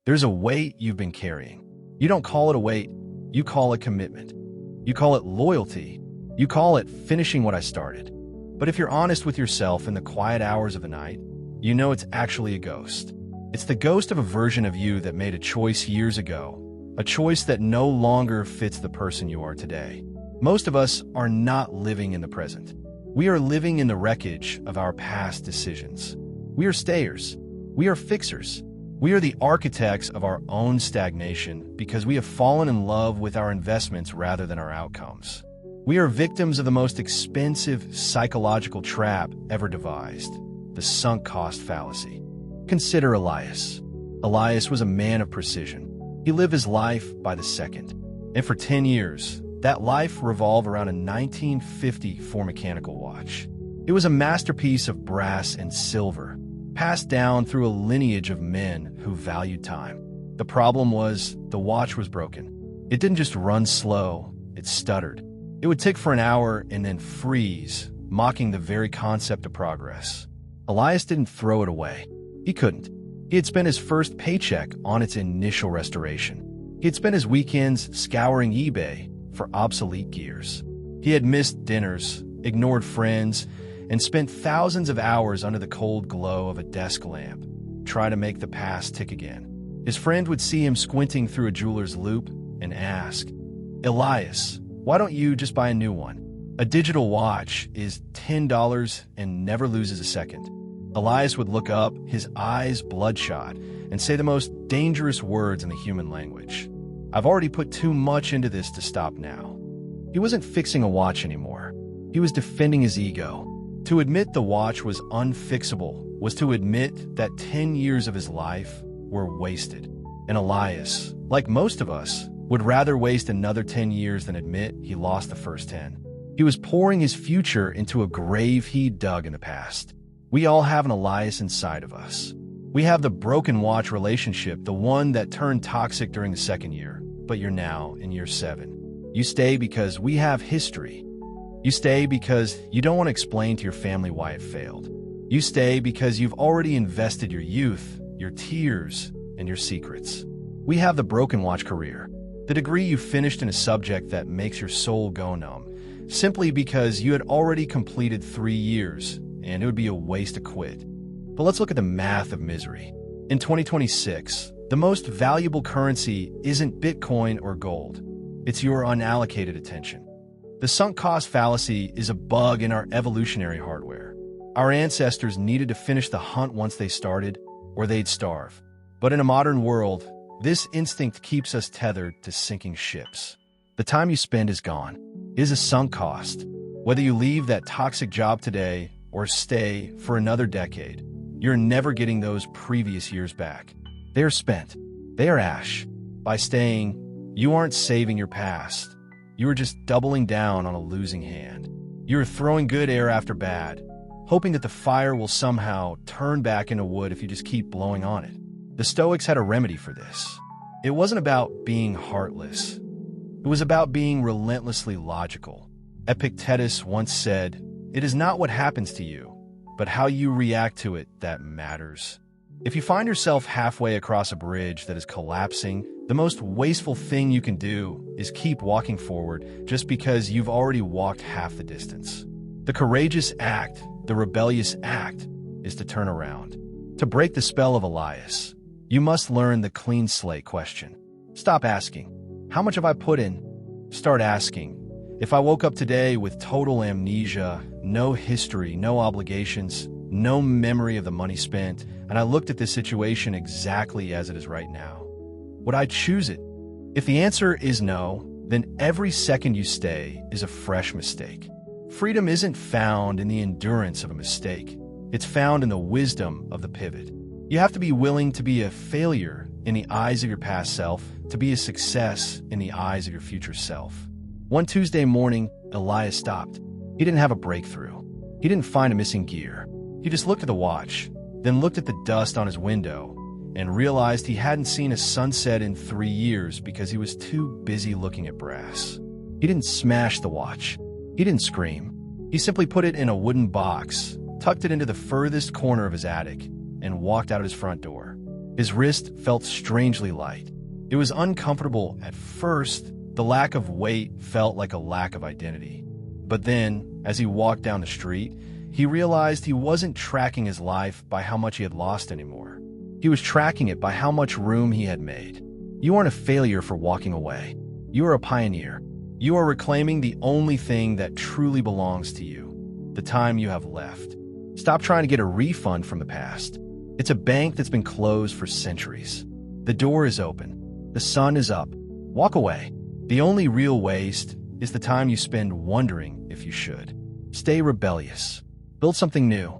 There's a weight you've been carrying. You don't call it a weight, you call it commitment. You call it loyalty. You call it finishing what I started. But if you're honest with yourself in the quiet hours of the night, you know it's actually a ghost. It's the ghost of a version of you that made a choice years ago, a choice that no longer fits the person you are today. Most of us are not living in the present. We are living in the wreckage of our past decisions. We are stayers. We are fixers. We are the architects of our own stagnation because we have fallen in love with our investments rather than our outcomes. We are victims of the most expensive psychological trap ever devised, the sunk cost fallacy. Consider Elias. Elias was a man of precision. He lived his life by the second. And for 10 years, that life revolved around a 1950 Ford mechanical watch. It was a masterpiece of brass and silver, passed down through a lineage of men who valued time. The problem was, the watch was broken. It didn't just run slow, it stuttered. It would tick for an hour and then freeze, mocking the very concept of progress. Elias didn't throw it away. He couldn't. He had spent his first paycheck on its initial restoration. He had spent his weekends scouring eBay for obsolete gears. He had missed dinners, ignored friends, and spent thousands of hours under the cold glow of a desk lamp, trying to make the past tick again. His friend would see him squinting through a jeweler's loupe and ask, "Elias, why don't you just buy a new one? A digital watch is $10 and never loses a second." Elias would look up, his eyes bloodshot, and say the most dangerous words in the human language. "I've already put too much into this to stop now." He wasn't fixing a watch anymore. He was defending his ego. To admit the watch was unfixable was to admit that 10 years of his life were wasted. And Elias, like most of us, would rather waste another 10 years than admit he lost the first 10. He was pouring his future into a grave he dug in the past. We all have an Elias inside of us. We have the broken watch relationship, the one that turned toxic during the second year, but you're now in year 7. You stay because we have history. You stay because you don't want to explain to your family why it failed. You stay because you've already invested your youth, your tears, and your secrets. We have the broken watch career, the degree you finished in a subject that makes your soul go numb, simply because you had already completed 3 years, and it would be a waste to quit. But let's look at the math of misery. In 2026, the most valuable currency isn't Bitcoin or gold. It's your unallocated attention. The sunk cost fallacy is a bug in our evolutionary hardware. Our ancestors needed to finish the hunt once they started, or they'd starve. But in a modern world, this instinct keeps us tethered to sinking ships. The time you spend is gone. It is a sunk cost. Whether you leave that toxic job today or stay for another decade, you're never getting those previous years back. They are spent. They are ash. By staying, you aren't saving your past. You are just doubling down on a losing hand. You are throwing good air after bad, hoping that the fire will somehow turn back into wood if you just keep blowing on it. The Stoics had a remedy for this. It wasn't about being heartless. It was about being relentlessly logical. Epictetus once said, "It is not what happens to you, but how you react to it that matters." If you find yourself halfway across a bridge that is collapsing, the most wasteful thing you can do is keep walking forward just because you've already walked half the distance. The courageous act, the rebellious act, is to turn around. To break the spell of Elias, you must learn the clean slate question. Stop asking, "How much have I put in?" Start asking, "If I woke up today with total amnesia, no history, no obligations, no memory of the money spent, and I looked at this situation exactly as it is right now, would I choose it?" If the answer is no, then every second you stay is a fresh mistake. Freedom isn't found in the endurance of a mistake. It's found in the wisdom of the pivot. You have to be willing to be a failure in the eyes of your past self, to be a success in the eyes of your future self. One Tuesday morning, Elias stopped. He didn't have a breakthrough. He didn't find a missing gear. He just looked at the watch, then looked at the dust on his window, and realized he hadn't seen a sunset in 3 years because he was too busy looking at brass. He didn't smash the watch. He didn't scream. He simply put it in a wooden box, tucked it into the furthest corner of his attic, and walked out of his front door. His wrist felt strangely light. It was uncomfortable at first. The lack of weight felt like a lack of identity. But then, as he walked down the street, he realized he wasn't tracking his life by how much he had lost anymore. He was tracking it by how much room he had made. You aren't a failure for walking away. You are a pioneer. You are reclaiming the only thing that truly belongs to you, the time you have left. Stop trying to get a refund from the past. It's a bank that's been closed for centuries. The door is open. The sun is up. Walk away. The only real waste is the time you spend wondering if you should. Stay rebellious. Build something new.